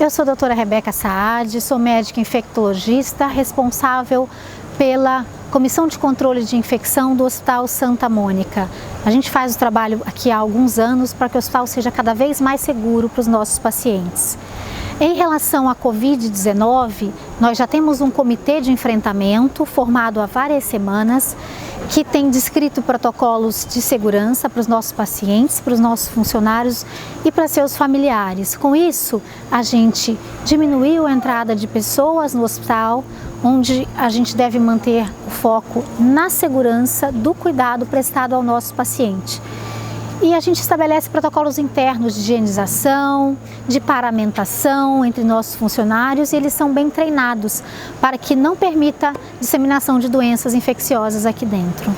Eu sou a doutora Rebeca Saad, sou médica infectologista responsável pela Comissão de Controle de Infecção do Hospital Santa Mônica. A gente faz o trabalho aqui há alguns anos para que o hospital seja cada vez mais seguro para os nossos pacientes. Em relação à Covid-19, nós já temos um comitê de enfrentamento formado há várias semanas que tem descrito protocolos de segurança para os nossos pacientes, para os nossos funcionários e para seus familiares. Com isso, a gente diminuiu a entrada de pessoas no hospital, onde a gente deve manter o foco na segurança do cuidado prestado ao nosso paciente. E a gente estabelece protocolos internos de higienização, de paramentação entre nossos funcionários e eles são bem treinados para que não permita disseminação de doenças infecciosas aqui dentro.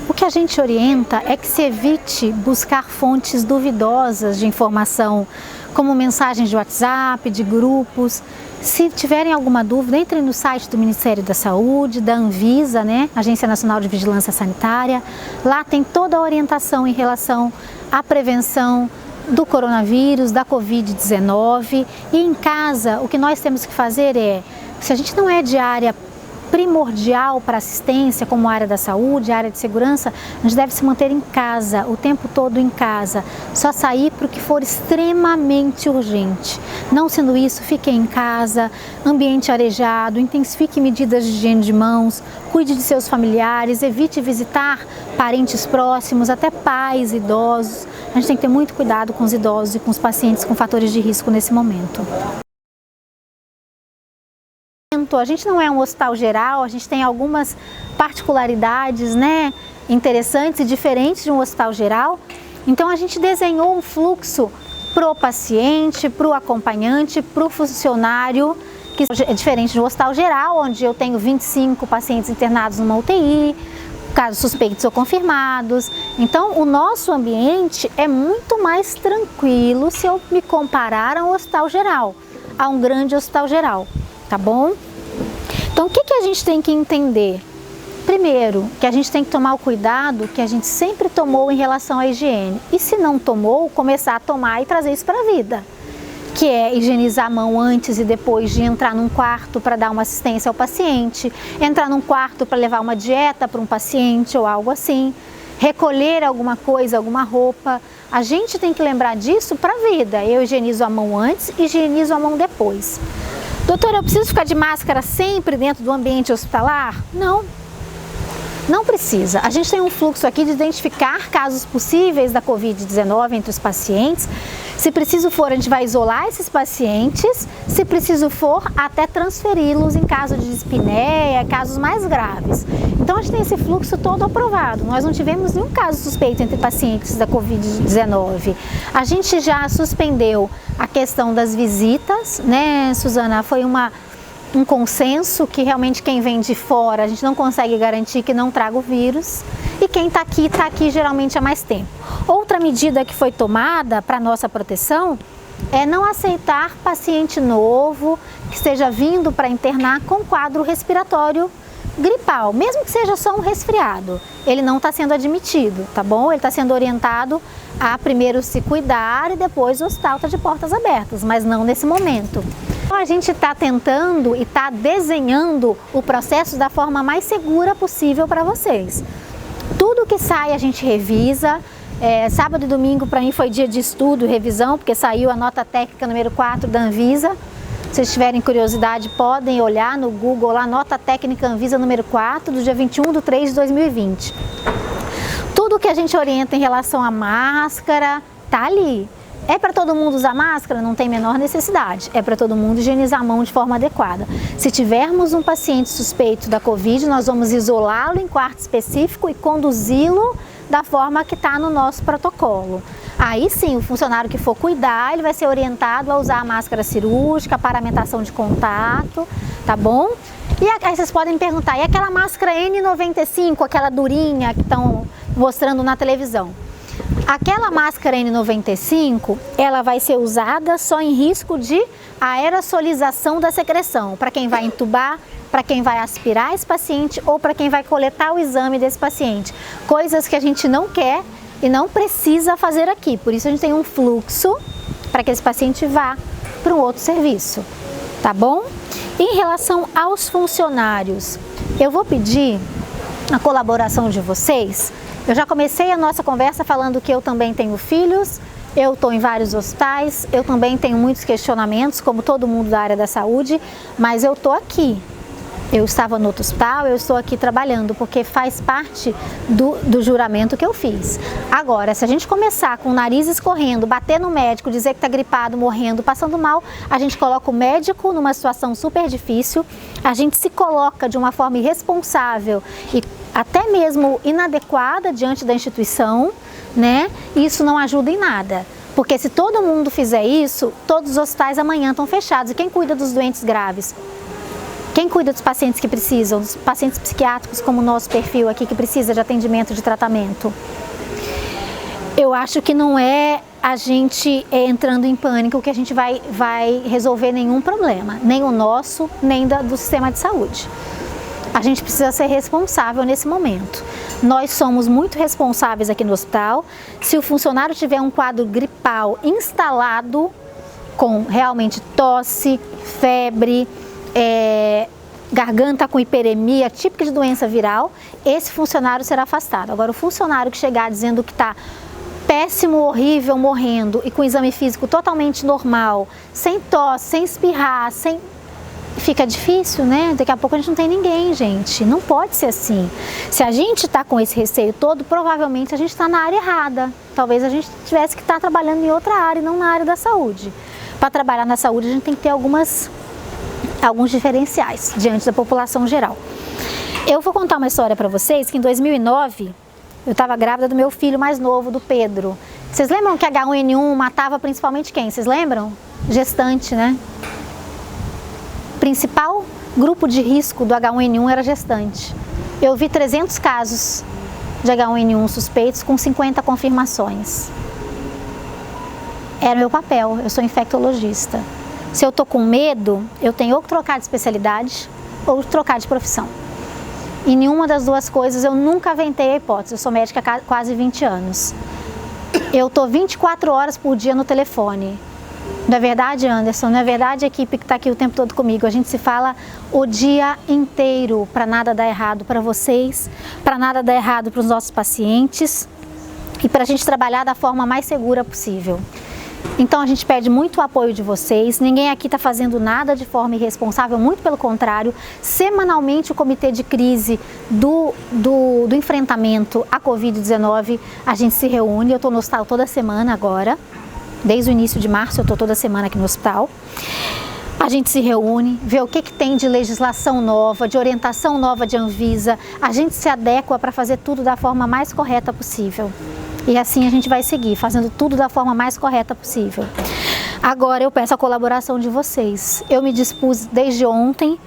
O que a gente orienta é que se evite buscar fontes duvidosas de informação, como mensagens de WhatsApp, de grupos. Se tiverem alguma dúvida, entrem no site do Ministério da Saúde, da Anvisa, Agência Nacional de Vigilância Sanitária. Lá tem toda a orientação em relação à prevenção do coronavírus, da Covid-19. E em casa, o que nós temos que fazer é, se a gente não é de área primordial para assistência, como a área da saúde, a área de segurança, a gente deve se manter em casa, o tempo todo em casa, só sair para o que for extremamente urgente. Não sendo isso, fique em casa, ambiente arejado, intensifique medidas de higiene de mãos, cuide de seus familiares, evite visitar parentes próximos, até pais, idosos. A gente tem que ter muito cuidado com os idosos e com os pacientes com fatores de risco nesse momento. A gente não é um hospital geral, a gente tem algumas particularidades, interessantes e diferentes de um hospital geral. Então a gente desenhou um fluxo para o paciente, para o acompanhante, para o funcionário, que é diferente de um hospital geral, onde eu tenho 25 pacientes internados numa UTI, casos suspeitos ou confirmados. Então o nosso ambiente é muito mais tranquilo se eu me comparar a um hospital geral, a um grande hospital geral, tá bom? Então, o que a gente tem que entender? Primeiro, que a gente tem que tomar o cuidado que a gente sempre tomou em relação à higiene. E se não tomou, começar a tomar e trazer isso para a vida. Que é higienizar a mão antes e depois de entrar num quarto para dar uma assistência ao paciente, entrar num quarto para levar uma dieta para um paciente ou algo assim, recolher alguma coisa, alguma roupa. A gente tem que lembrar disso para a vida. Eu higienizo a mão antes e higienizo a mão depois. Doutora, eu preciso ficar de máscara sempre dentro do ambiente hospitalar? Não, não precisa. A gente tem um fluxo aqui de identificar casos possíveis da Covid-19 entre os pacientes. Se preciso for, a gente vai isolar esses pacientes. Se preciso for, até transferi-los em caso de dispneia, casos mais graves. Então a gente tem esse fluxo todo aprovado. Nós não tivemos nenhum caso suspeito entre pacientes da Covid-19. A gente já suspendeu a questão das visitas, Suzana? Foi um consenso que realmente quem vem de fora, a gente não consegue garantir que não traga o vírus. E quem está aqui geralmente há mais tempo. Outra medida que foi tomada para nossa proteção é não aceitar paciente novo que esteja vindo para internar com quadro respiratório gripal, mesmo que seja só um resfriado. Ele não está sendo admitido, tá bom? Ele está sendo orientado a primeiro se cuidar e depois o hospital está de portas abertas, mas não nesse momento. Então, a gente está tentando e está desenhando o processo da forma mais segura possível para vocês. Tudo que sai a gente revisa. Sábado e domingo para mim foi dia de estudo e revisão, porque saiu a nota técnica número 4 da Anvisa. Se vocês tiverem curiosidade, podem olhar no Google lá, nota técnica Anvisa número 4, do dia 21/3/2020. Tudo que a gente orienta em relação à máscara, tá ali. É para todo mundo usar máscara? Não tem menor necessidade. É para todo mundo higienizar a mão de forma adequada. Se tivermos um paciente suspeito da Covid, nós vamos isolá-lo em quarto específico e conduzi-lo da forma que está no nosso protocolo. Aí sim, o funcionário que for cuidar, ele vai ser orientado a usar a máscara cirúrgica, a paramentação de contato, tá bom? E aí vocês podem me perguntar, e aquela máscara N95, aquela durinha que estão mostrando na televisão? Aquela máscara N95, ela vai ser usada só em risco de aerosolização da secreção, para quem vai entubar, para quem vai aspirar esse paciente ou para quem vai coletar o exame desse paciente. Coisas que a gente não quer e não precisa fazer aqui, por isso a gente tem um fluxo para que esse paciente vá para um outro serviço, tá bom? Em relação aos funcionários, eu vou pedir a colaboração de vocês. Eu já comecei a nossa conversa falando que eu também tenho filhos, eu estou em vários hospitais, eu também tenho muitos questionamentos, como todo mundo da área da saúde, mas eu estou aqui. Eu estava no outro hospital, eu estou aqui trabalhando, porque faz parte do juramento que eu fiz. Agora, se a gente começar com o nariz escorrendo, bater no médico, dizer que está gripado, morrendo, passando mal, a gente coloca o médico numa situação super difícil, a gente se coloca de uma forma irresponsável e até mesmo inadequada diante da instituição, né? Isso não ajuda em nada. Porque se todo mundo fizer isso, todos os hospitais amanhã estão fechados. E quem cuida dos doentes graves? Quem cuida dos pacientes que precisam, dos pacientes psiquiátricos, como o nosso perfil aqui, que precisa de atendimento, de tratamento? Eu acho que não é a gente entrando em pânico que a gente vai resolver nenhum problema, nem o nosso, nem do sistema de saúde. A gente precisa ser responsável nesse momento. Nós somos muito responsáveis aqui no hospital. Se o funcionário tiver um quadro gripal instalado, com realmente tosse, febre, garganta com hiperemia, típica de doença viral, esse funcionário será afastado. Agora, o funcionário que chegar dizendo que está péssimo, horrível, morrendo e com exame físico totalmente normal, sem tosse, sem espirrar, fica difícil, né? Daqui a pouco a gente não tem ninguém, gente. Não pode ser assim. Se a gente está com esse receio todo, provavelmente a gente está na área errada. Talvez a gente tivesse que estar trabalhando em outra área, não na área da saúde. Para trabalhar na saúde, a gente tem que ter alguns diferenciais diante da população geral. Eu vou contar uma história para vocês que em 2009 eu estava grávida do meu filho mais novo, do Pedro. Vocês lembram que H1N1 matava principalmente quem? Vocês lembram? Gestante, né? O principal grupo de risco do H1N1 era gestante. Eu vi 300 casos de H1N1 suspeitos com 50 confirmações. Era meu papel, eu sou infectologista. Se eu tô com medo, eu tenho ou que trocar de especialidade ou trocar de profissão. E nenhuma das duas coisas eu nunca aventei a hipótese. Eu sou médica há quase 20 anos. Eu tô 24 horas por dia no telefone. Não é verdade, Anderson? Não é verdade, a equipe que está aqui o tempo todo comigo? A gente se fala o dia inteiro para nada dar errado para vocês, para nada dar errado para os nossos pacientes e para a gente trabalhar da forma mais segura possível. Então a gente pede muito o apoio de vocês, ninguém aqui está fazendo nada de forma irresponsável, muito pelo contrário. Semanalmente o comitê de crise do enfrentamento à Covid-19, a gente se reúne, eu estou no hospital toda semana agora, desde o início de março eu estou toda semana aqui no hospital. A gente se reúne, vê o que tem de legislação nova, de orientação nova de Anvisa, a gente se adequa para fazer tudo da forma mais correta possível. E assim a gente vai seguir, fazendo tudo da forma mais correta possível. Agora eu peço a colaboração de vocês. Eu me dispus desde ontem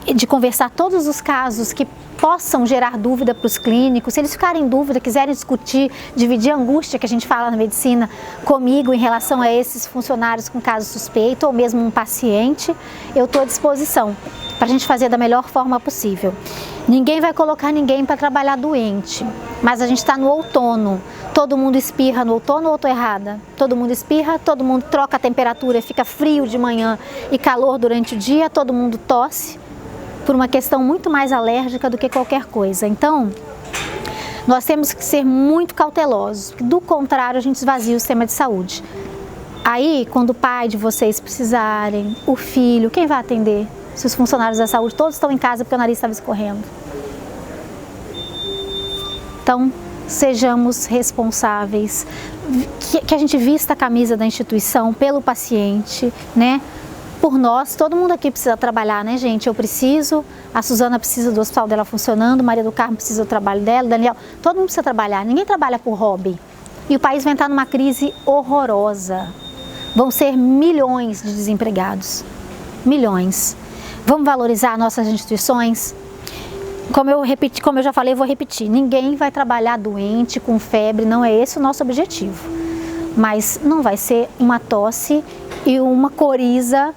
de conversar todos os casos que possam gerar dúvida para os clínicos. Se eles ficarem em dúvida, quiserem discutir, dividir a angústia que a gente fala na medicina comigo em relação a esses funcionários com caso suspeito ou mesmo um paciente, eu estou à disposição para a gente fazer da melhor forma possível. Ninguém vai colocar ninguém para trabalhar doente, mas a gente está no outono. Todo mundo espirra no outono ou estou errada? Todo mundo espirra, todo mundo troca a temperatura, fica frio de manhã e calor durante o dia, todo mundo tosse por uma questão muito mais alérgica do que qualquer coisa. Então, nós temos que ser muito cautelosos, do contrário a gente esvazia o sistema de saúde. Aí, quando o pai de vocês precisarem, o filho, quem vai atender? Se os funcionários da saúde todos estão em casa porque o nariz estava escorrendo. Então, sejamos responsáveis, que a gente vista a camisa da instituição pelo paciente, né? Por nós, todo mundo aqui precisa trabalhar, né, gente? Eu preciso, a Suzana precisa do hospital dela funcionando, Maria do Carmo precisa do trabalho dela, Daniel, todo mundo precisa trabalhar, ninguém trabalha por hobby. E o país vai entrar numa crise horrorosa. Vão ser milhões de desempregados, milhões. Vamos valorizar nossas instituições? Como eu já falei, eu vou repetir, ninguém vai trabalhar doente, com febre, não é esse o nosso objetivo. Mas não vai ser uma tosse e uma coriza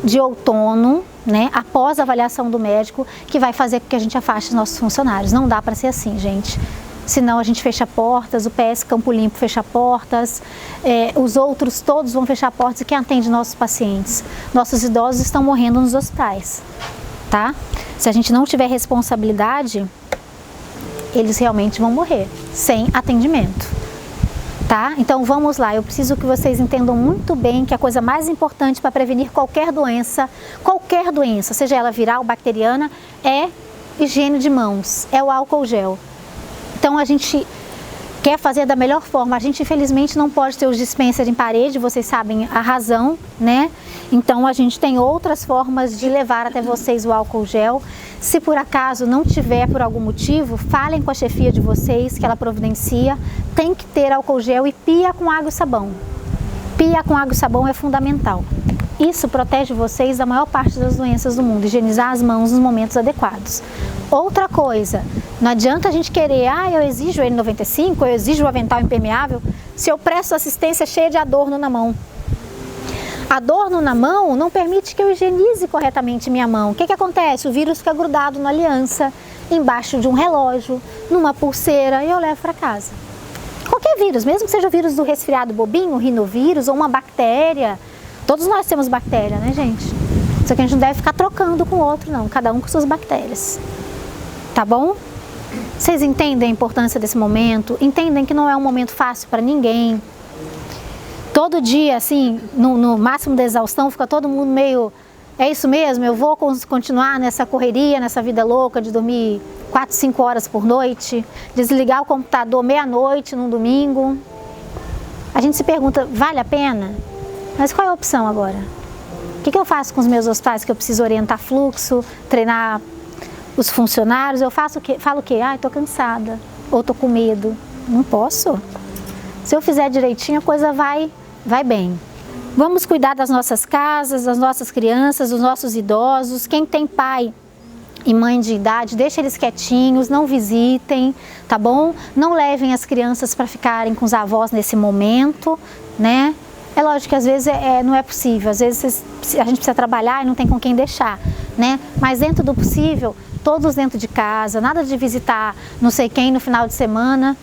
de outono, né, após a avaliação do médico, que vai fazer com que a gente afaste os nossos funcionários. Não dá para ser assim, gente. senão a gente fecha portas, o PS Campo Limpo fecha portas, os outros todos vão fechar portas, e quem atende nossos pacientes? Nossos idosos estão morrendo nos hospitais, tá? Se a gente não tiver responsabilidade, eles realmente vão morrer sem atendimento, tá? Então vamos lá, eu preciso que vocês entendam muito bem que a coisa mais importante para prevenir qualquer doença, seja ela viral, bacteriana, é higiene de mãos, é o álcool gel. Então a gente quer fazer da melhor forma. A gente infelizmente não pode ter os dispensers em parede, vocês sabem a razão, né? Então a gente tem outras formas de levar até vocês o álcool gel. Se por acaso não tiver por algum motivo, falem com a chefia de vocês que ela providencia. Tem que ter álcool gel e pia com água e sabão. Pia com água e sabão é fundamental. Isso protege vocês da maior parte das doenças do mundo, higienizar as mãos nos momentos adequados. Outra coisa, não adianta a gente querer, eu exijo o N95, eu exijo o avental impermeável, se eu presto assistência cheia de adorno na mão. Adorno na mão não permite que eu higienize corretamente minha mão. O que acontece? O vírus fica grudado na aliança, embaixo de um relógio, numa pulseira, e eu levo para casa. Qualquer vírus, mesmo que seja o vírus do resfriado bobinho, o rinovírus ou uma bactéria, todos nós temos bactéria, né, gente? Só que a gente não deve ficar trocando com o outro, não. Cada um com suas bactérias. Tá bom? Vocês entendem a importância desse momento? Entendem que não é um momento fácil para ninguém. Todo dia, assim, no máximo da exaustão, fica todo mundo meio... É isso mesmo? Eu vou continuar nessa correria, nessa vida louca de dormir 4, 5 horas por noite, desligar o computador meia-noite num domingo. A gente se pergunta, vale a pena? Mas qual é a opção agora? O que eu faço com os meus hospitais que eu preciso orientar fluxo, treinar os funcionários? Eu faço o quê? Falo o quê? Estou cansada, ou estou com medo. Não posso. Se eu fizer direitinho, a coisa vai bem. Vamos cuidar das nossas casas, das nossas crianças, dos nossos idosos. Quem tem pai e mãe de idade, deixa eles quietinhos, não visitem, tá bom? Não levem as crianças para ficarem com os avós nesse momento, né? É lógico que às vezes não é possível, às vezes a gente precisa trabalhar e não tem com quem deixar, né? Mas dentro do possível, todos dentro de casa, nada de visitar não sei quem no final de semana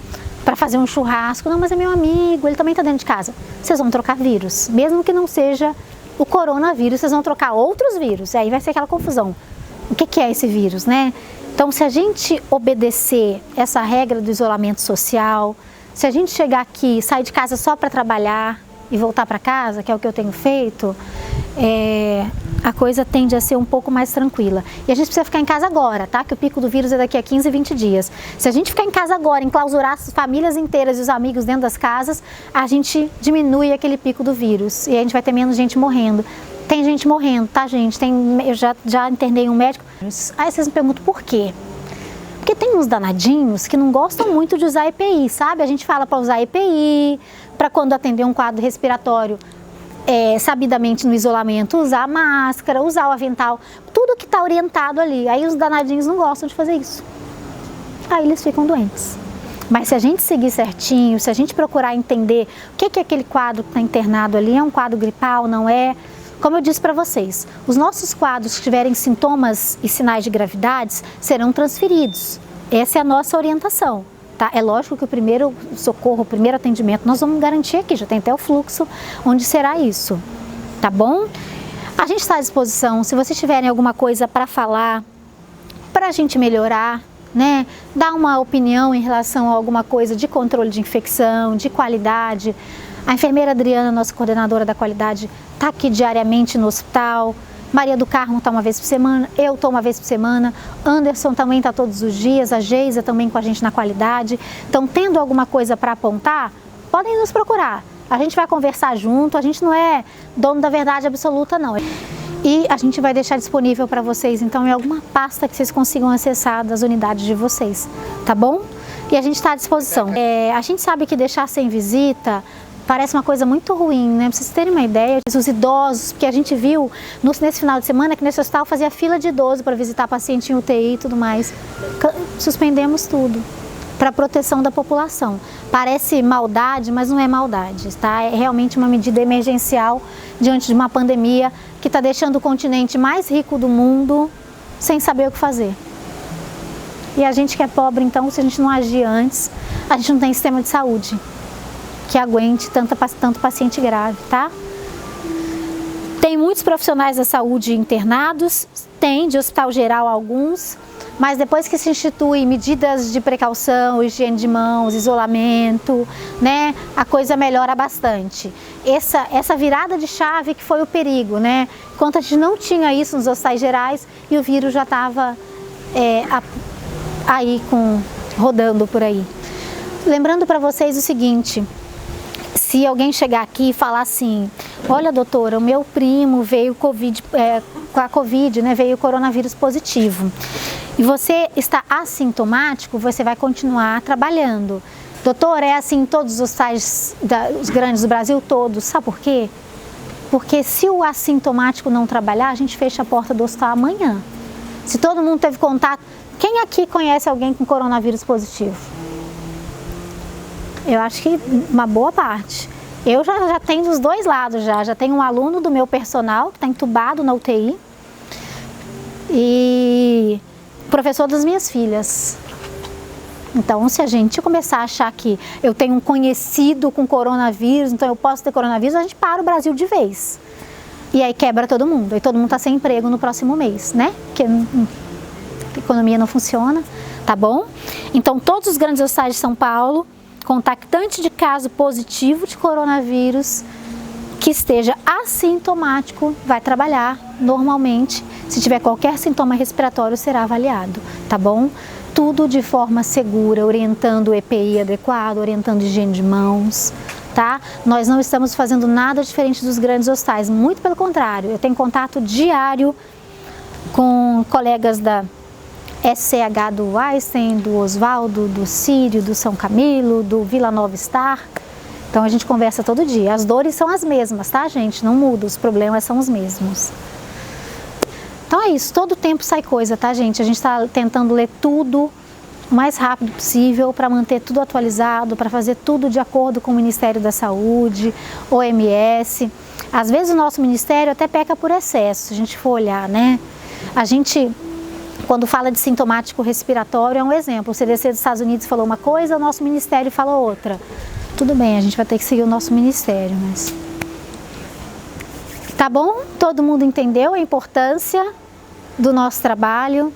para fazer um churrasco. Não, mas é meu amigo, ele também está dentro de casa. Vocês vão trocar vírus, mesmo que não seja o coronavírus, vocês vão trocar outros vírus, e aí vai ser aquela confusão. O que é esse vírus, né? Então, se a gente obedecer essa regra do isolamento social, se a gente chegar aqui, sair de casa só para trabalhar e voltar para casa, que é o que eu tenho feito, a coisa tende a ser um pouco mais tranquila. E a gente precisa ficar em casa agora, tá? Que o pico do vírus é daqui a 15, 20 dias. Se a gente ficar em casa agora, enclausurar as famílias inteiras e os amigos dentro das casas, a gente diminui aquele pico do vírus e a gente vai ter menos gente morrendo. Tem gente morrendo, tá, gente? Eu já internei um médico. Aí vocês me perguntam por quê? Porque tem uns danadinhos que não gostam muito de usar EPI, sabe? A gente fala para usar EPI, para quando atender um quadro respiratório, sabidamente no isolamento, usar máscara, usar o avental, tudo que está orientado ali. Aí os danadinhos não gostam de fazer isso. Aí eles ficam doentes. Mas se a gente seguir certinho, se a gente procurar entender o que é aquele quadro que está internado ali, é um quadro gripal, não é? Como eu disse para vocês, os nossos quadros que tiverem sintomas e sinais de gravidade serão transferidos. Essa é a nossa orientação. Tá? É lógico que o primeiro socorro, o primeiro atendimento, nós vamos garantir aqui, já tem até o fluxo onde será isso, tá bom? A gente está à disposição, se vocês tiverem alguma coisa para falar, para a gente melhorar, né? Dar uma opinião em relação a alguma coisa de controle de infecção, de qualidade. A enfermeira Adriana, nossa coordenadora da qualidade, está aqui diariamente no hospital. Maria do Carmo está uma vez por semana, eu estou uma vez por semana, Anderson também está todos os dias, a Geisa também com a gente na qualidade. Então, tendo alguma coisa para apontar, podem nos procurar. A gente vai conversar junto, a gente não é dono da verdade absoluta, não. E a gente vai deixar disponível para vocês, então, em alguma pasta que vocês consigam acessar das unidades de vocês, tá bom? E a gente está à disposição. A gente sabe que deixar sem visita parece uma coisa muito ruim, né? Pra vocês terem uma ideia, os idosos, porque a gente viu nesse final de semana que nesse hospital fazia fila de idoso para visitar paciente em UTI e tudo mais. Suspendemos tudo para proteção da população. Parece maldade, mas não é maldade, tá? É realmente uma medida emergencial diante de uma pandemia que está deixando o continente mais rico do mundo sem saber o que fazer. E a gente que é pobre, então, se a gente não agir antes, a gente não tem sistema de saúde que aguente tanto paciente grave, tá? Tem muitos profissionais da saúde internados, tem de hospital geral alguns, mas depois que se institui medidas de precaução, higiene de mãos, isolamento, né, a coisa melhora bastante. Essa virada de chave que foi o perigo, né? Enquanto a gente não tinha isso nos hospitais gerais e o vírus já estava aí rodando por aí. Lembrando para vocês o seguinte, se alguém chegar aqui e falar assim, olha doutora, o meu primo veio com a Covid, né, veio coronavírus positivo, e você está assintomático, você vai continuar trabalhando. Doutor, é assim em todos os hospitais os grandes do Brasil, todos, sabe por quê? Porque se o assintomático não trabalhar, a gente fecha a porta do hospital amanhã. Se todo mundo teve contato, quem aqui conhece alguém com coronavírus positivo? Eu acho que uma boa parte. Eu já tenho dos dois lados já tenho um aluno do meu personal que está entubado na UTI e professor das minhas filhas. Então, se a gente começar a achar que eu tenho um conhecido com coronavírus, então eu posso ter coronavírus, a gente para o Brasil de vez. E aí quebra todo mundo, aí todo mundo está sem emprego no próximo mês, né? Porque a economia não funciona, tá bom? Então, todos os grandes hospitais de São Paulo, contactante de caso positivo de coronavírus, que esteja assintomático, vai trabalhar normalmente. Se tiver qualquer sintoma respiratório, será avaliado, tá bom? Tudo de forma segura, orientando o EPI adequado, orientando higiene de mãos, tá? Nós não estamos fazendo nada diferente dos grandes hospitais, muito pelo contrário. Eu tenho contato diário com colegas da SCH do Einstein, do Oswaldo, do Sírio, do São Camilo, do Vila Nova Star. Então a gente conversa todo dia. As dores são as mesmas, tá, gente? Não muda, os problemas são os mesmos. Então é isso, todo tempo sai coisa, tá, gente? A gente está tentando ler tudo o mais rápido possível para manter tudo atualizado, para fazer tudo de acordo com o Ministério da Saúde, OMS. Às vezes o nosso ministério até peca por excesso, se a gente for olhar, né? A gente, quando fala de sintomático respiratório, é um exemplo. O CDC dos Estados Unidos falou uma coisa, o nosso ministério falou outra. Tudo bem, a gente vai ter que seguir o nosso ministério, mas... Tá bom? Todo mundo entendeu a importância do nosso trabalho,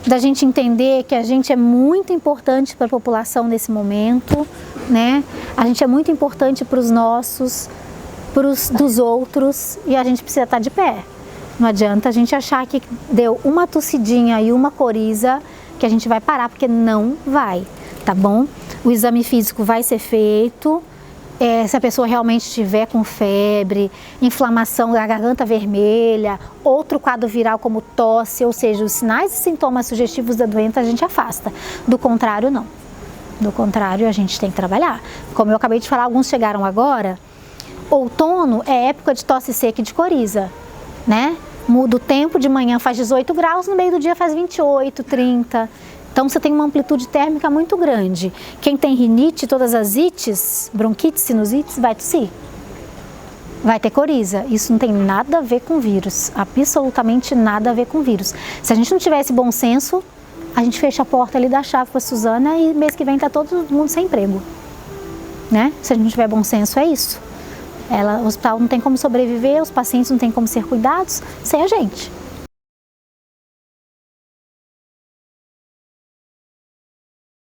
da gente entender que a gente é muito importante para a população nesse momento, né? A gente é muito importante para os nossos, dos outros, e a gente precisa estar de pé. Não adianta a gente achar que deu uma tossidinha e uma coriza que a gente vai parar, porque não vai, tá bom? O exame físico vai ser feito. Se a pessoa realmente estiver com febre, inflamação da garganta vermelha, outro quadro viral como tosse, ou seja, os sinais e sintomas sugestivos da doença a gente afasta. Do contrário, não. Do contrário, a gente tem que trabalhar. Como eu acabei de falar, alguns chegaram agora. Outono é época de tosse seca e de coriza, né? Muda o tempo, de manhã faz 18 graus, no meio do dia faz 28, 30. Então você tem uma amplitude térmica muito grande. Quem tem rinite, todas as ites, bronquites, sinusites, vai tossir. Vai ter coriza. Isso não tem nada a ver com vírus. Absolutamente nada a ver com vírus. Se a gente não tivesse bom senso, a gente fecha a porta ali da chave para a Suzana e mês que vem tá todo mundo sem emprego. Né? Se a gente não tiver bom senso, é isso. O hospital não tem como sobreviver, os pacientes não têm como ser cuidados sem a gente.